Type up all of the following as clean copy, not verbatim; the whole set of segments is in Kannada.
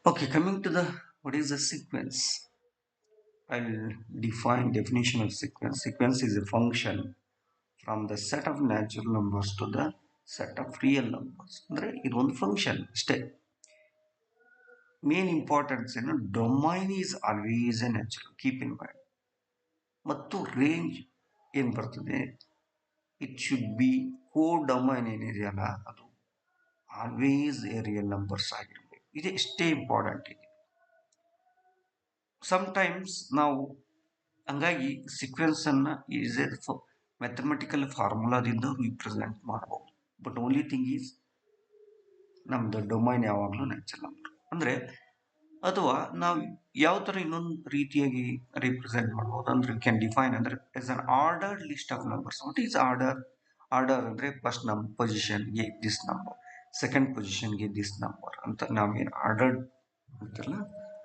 Okay, coming to the what is the sequence? I'll define definition of sequence. Sequence is a function from the set of natural numbers to the set of real numbers. ಅಂದ್ರೆ ಇದೊಂದು ಫಂಕ್ಷನ್ ಅಷ್ಟೇ. ಮೇನ್ ಇಂಪಾರ್ಟೆನ್ಸ್ ಏನು, domain is always A natural, keep in mind. ಮತ್ತು ರೇಂಜ್ ಏನು ಬರ್ತದೆ, it should be code domain ಏನಿದೆಯಲ್ಲ ಅದು ಆಲ್ವೇಸ್ ಎ ರಿಯಲ್ ನಂಬರ್ಸ್ ಆಗಿರಬೇಕು. ಇದು ಎಷ್ಟೇ ಇಂಪಾರ್ಟೆಂಟ್ ಇದೆ. ಸಮ್ಟೈಮ್ಸ್ ನಾವು ಹಂಗಾಗಿ ಸೀಕ್ವೆನ್ಸ್ ಅನ್ನ ಈಸ್ ಎ ಮ್ಯಾಥಮೆಟಿಕಲ್ ಫಾರ್ಮುಲಾದಿಂದ ರಿಪ್ರೆಸೆಂಟ್ ಮಾಡಬಹುದು. ಬಟ್ ಓನ್ಲಿ ಥಿಂಗ್ ಈಸ್ ನಮ್ದು ಡೊಮೈನ್ ಯಾವಾಗಲೂ ನ್ಯಾಚುರಲ್ ನಂಬರ್. ಅಂದ್ರೆ ಅಥವಾ ನಾವು ಯಾವ ತರ ಇನ್ನೊಂದು ರೀತಿಯಾಗಿ ರಿಪ್ರೆಸೆಂಟ್ ಮಾಡಬಹುದು ಅಂದ್ರೆ ಯು ಕ್ಯಾನ್ ಡಿಫೈನ್ ಅಂದ್ರೆ as an ordered list of numbers. What is order? Order ಅಂದ್ರೆ ಫಸ್ಟ್ ನಮ್ಮ ಪೊಸಿಷನ್ಗೆ ದಿಸ್ ನಂಬರ್, ಸೆಕೆಂಡ್ ಪೊಸಿಷನ್ಗೆ ದಿಸ್ ನಂಬರ್ ಅಂತ ನಾವೇನು ಆರ್ಡರ್ಡ್ ಅಂತಾರಲ್ಲ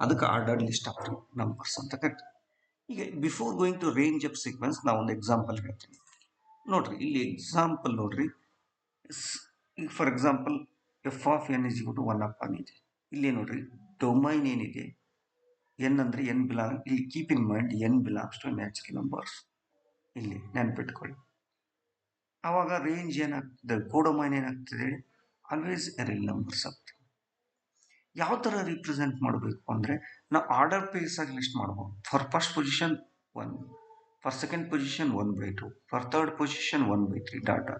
ಅದಕ್ಕೆ ಆರ್ಡರ್ಡ್ ಲಿಸ್ಟ್ ಆಫ್ ನಂಬರ್ಸ್ ಅಂತ ಕರಿತೀವಿ. ಈಗ before going to range of sequence ನಾವು ಒಂದು ಎಕ್ಸಾಂಪಲ್ ಹೇಳ್ತೀನಿ ನೋಡ್ರಿ. ಇಲ್ಲಿ ಎಕ್ಸಾಂಪಲ್ ನೋಡ್ರಿ. ಈಗ for example F of N is two one up ಇದೆ. ಇಲ್ಲಿ ನೋಡ್ರಿ ಡೊಮೈನ್ ಏನಿದೆ ಎನ್ ಅಂದ್ರೆ ಎನ್ ಬಿಲಾಂಗ್, ಇಲ್ಲಿ keep in mind N belongs to natural numbers. ಇಲ್ಲಿ ನೆನ್ಪಿಟ್ಕೊಳ್ಳಿ. ಆವಾಗ ರೇಂಜ್ ಏನಾಗ್ತದೆ, ಕೋಡೊಮೈನ್ ಏನಾಗ್ತದೆ, ಆಲ್ವೇಸ್ ರಿಯಲ್ ನಂಬರ್ಸ್ ಆಗ್ತದೆ. ಯಾವ ತರ ರಿಪ್ರೆಸೆಂಟ್ ಮಾಡಬೇಕು ಅಂದ್ರೆ ನಾವು ಆರ್ಡರ್ ಪೇಸ್ ಆಗಿ ಲಿಸ್ಟ್ ಮಾಡಬಹುದು. For first position 1, for second position 1/2, for third position 1/3 data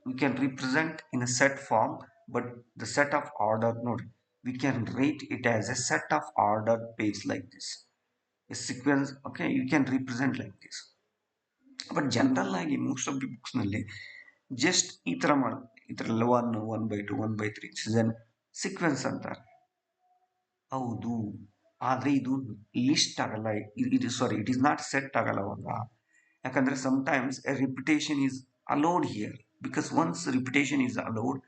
we can represent in a set form, but the set of order ನೋಡಿ, we can rate it as a set of ordered page like this, a sequence. Okay, you can represent like this. But general ಆಗಿ ಮೋಸ್ಟ್ ಆಫ್ ದಿ ಬುಕ್ಸ್ ನಲ್ಲಿ ಜಸ್ಟ್ ಈ ತರ ಇದ್ರಲ್ಲಿ 1/2 1/3 ಸೀಕ್ವೆನ್ಸ್ ಅಂತಾರೆ. ಹೌದು, ಆದ್ರೆ ಇದು ಲಿಸ್ಟ್ ಆಗಲ್ಲ. ಇದು ಸಾರಿ, ಇಟ್ ಇಸ್ ನಾಟ್ ಸೆಟ್ ಆಗಲ್ಲ ಅವಾಗ. ಯಾಕಂದ್ರೆ sometimes A repetition is allowed here, because once repetition is allowed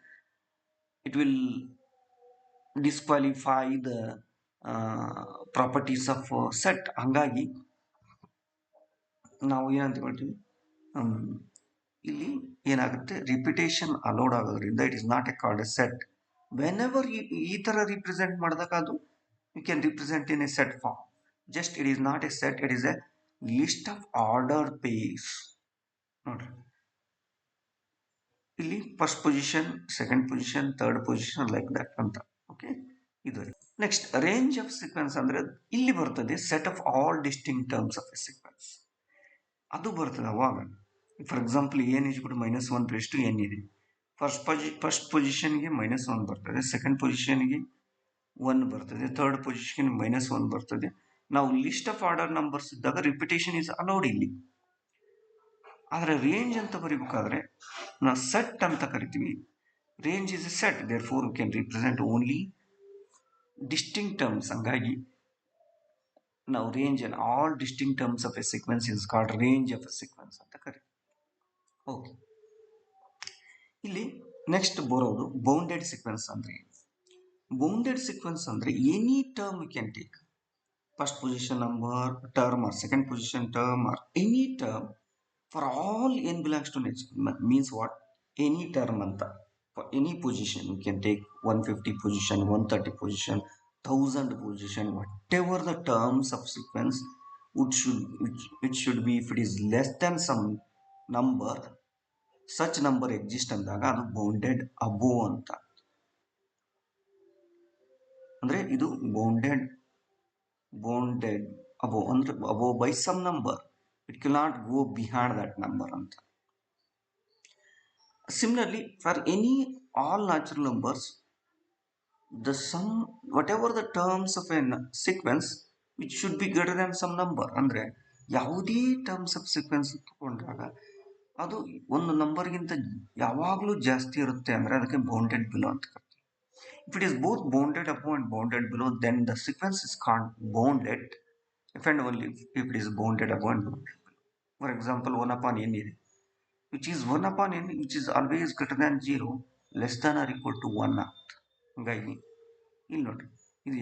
it will disqualify the properties of set. ಹಂಗಾಗಿ ನಾವು ಏನಂತ ಹೇಳ್ತೀವಿ, ಇಲ್ಲಿ ಏನಾಗುತ್ತೆ, ರಿಪಿಟೇಷನ್ ಅಲೋಡ್ ಆಗೋದ್ರಿಂದ it is not A called A set. When ever ಈ ತರ ರಿಪ್ರೆಸೆಂಟ್ ಮಾಡಿದಾಗ ಅದು you can represent in a set form. Just it is not a set, it is a list of ordered pairs. ನೋಡ್ರಿ ಇಲ್ಲಿ first position, second position, third position like that ಅಂತ. ಓಕೆ, ಇದು ನೆಕ್ಸ್ಟ್ ರೇಂಜ್ ಆಫ್ ಸೀಕ್ವೆನ್ಸ್ ಅಂದ್ರೆ ಇಲ್ಲಿ ಬರ್ತದೆ set of all distinct terms of a sequence. ಅದು ಬರ್ತದೆ ಅವಾಗ. ಫಾರ್ ಎಕ್ಸಾಂಪಲ್ ಎನ್ ಇಸ್ ಬಿಟ್ಟು -1 ಪ್ಲಸ್ 2 ಎನ್ ಇದೆ. ಫಸ್ಟ್ ಪೊಸಿಷನ್ಗೆ -1 ಬರ್ತದೆ, ಸೆಕೆಂಡ್ ಪೊಸಿಷನ್ಗೆ 1 ಬರ್ತದೆ, ಥರ್ಡ್ ಪೊಸಿಷನ್ -1 ಬರ್ತದೆ. ನಾವು ಲಿಸ್ಟ್ ಆಫ್ ಆರ್ಡರ್ ನಂಬರ್ಸ್ ಇದ್ದಾಗ ರಿಪಿಟೇಷನ್ ಇಸ್ ಅಲೌಡ್ ಇಲ್ಲಿ. ಆದ್ರೆ ರೇಂಜ್ ಅಂತ ಬರೀಬೇಕಾದ್ರೆ ನಾವು ಸೆಟ್ ಅಂತ ಕರಿತೀವಿ. Range is a set, therefore we can represent only distinct terms. ಹಂಗಾಗಿ ನಾವು range and all distinct terms of a sequence is called range of a sequence ಅಂತ ಕರಿತೀವಿ. ಓಕೆ, ಇಲ್ಲಿ ನೆಕ್ಸ್ಟ್ ಬರೋದು ಬೌಂಡೆಡ್ ಸೀಕ್ವೆನ್ಸ್ ಅಂದ್ರೆ ಏನು? ಬೌಂಡೆಡ್ ಸೀಕ್ವೆನ್ಸ್ ಅಂದ್ರೆ any term you can take, first position number term or second position term or any term for all n belongs to nature. Means what? Any term anta, for any position you can take 150 position, 130 position, 1000 position, whatever the terms of sequence it should be. If it is less than some number, such number exist ಅಂದಾಗ ಅದು ಬೌಂಡೆಡ್ ಅಬೋವ್ ಅಂತ. ಅಂದ್ರೆ ಇದು ಬೌಂಡೆಡ್ above ಅಂದ್ರೆ above by some number, it cannot go behind that number ಅಂತ. Similarly, for any all natural numbers, the sum whatever the terms of a sequence, which should be greater than some number. ಅಂದ್ರೆ ಯಾವುದೇ ಟರ್ಮ್ಸ್ ಆಫ್ ಸೀಕ್ವೆನ್ಸ್ ತಗೊಂಡಾಗ ಅದು ಒಂದು ನಂಬರ್ಗಿಂತ ಯಾವಾಗಲೂ ಜಾಸ್ತಿ ಇರುತ್ತೆ ಅಂದ್ರೆ ಅದಕ್ಕೆ ಬೌಂಡೆಡ್ ಬಿಲೋ ಅಂತ ಕರಿತೀವಿ. If it is both bounded above and bounded below, then the sequence is called bounded. If and only if it is bounded above and bounded below. For example, 1 upon n ಇದೆ, which is 1 upon n, which is always greater than 0, less than or equal to 1 ಆಗ್ತದೆ. ಹಂಗಾಗಿ ಇಲ್ಲಿ ನೋಡ್ರಿ, ಇದು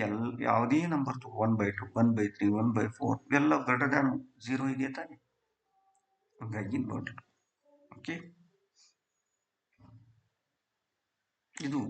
ಯಾವುದೇ ನಂಬರ್ 1/2, 1/3, 1/4 ಇವೆಲ್ಲ ಗ್ರೇಟರ್ ದ್ಯಾನ್ 0 ಇದೆ ತಾನೆ. ಹಂಗಾಗಿ ನೋಡ್ರಿ, ಓಕೆ, ಇದು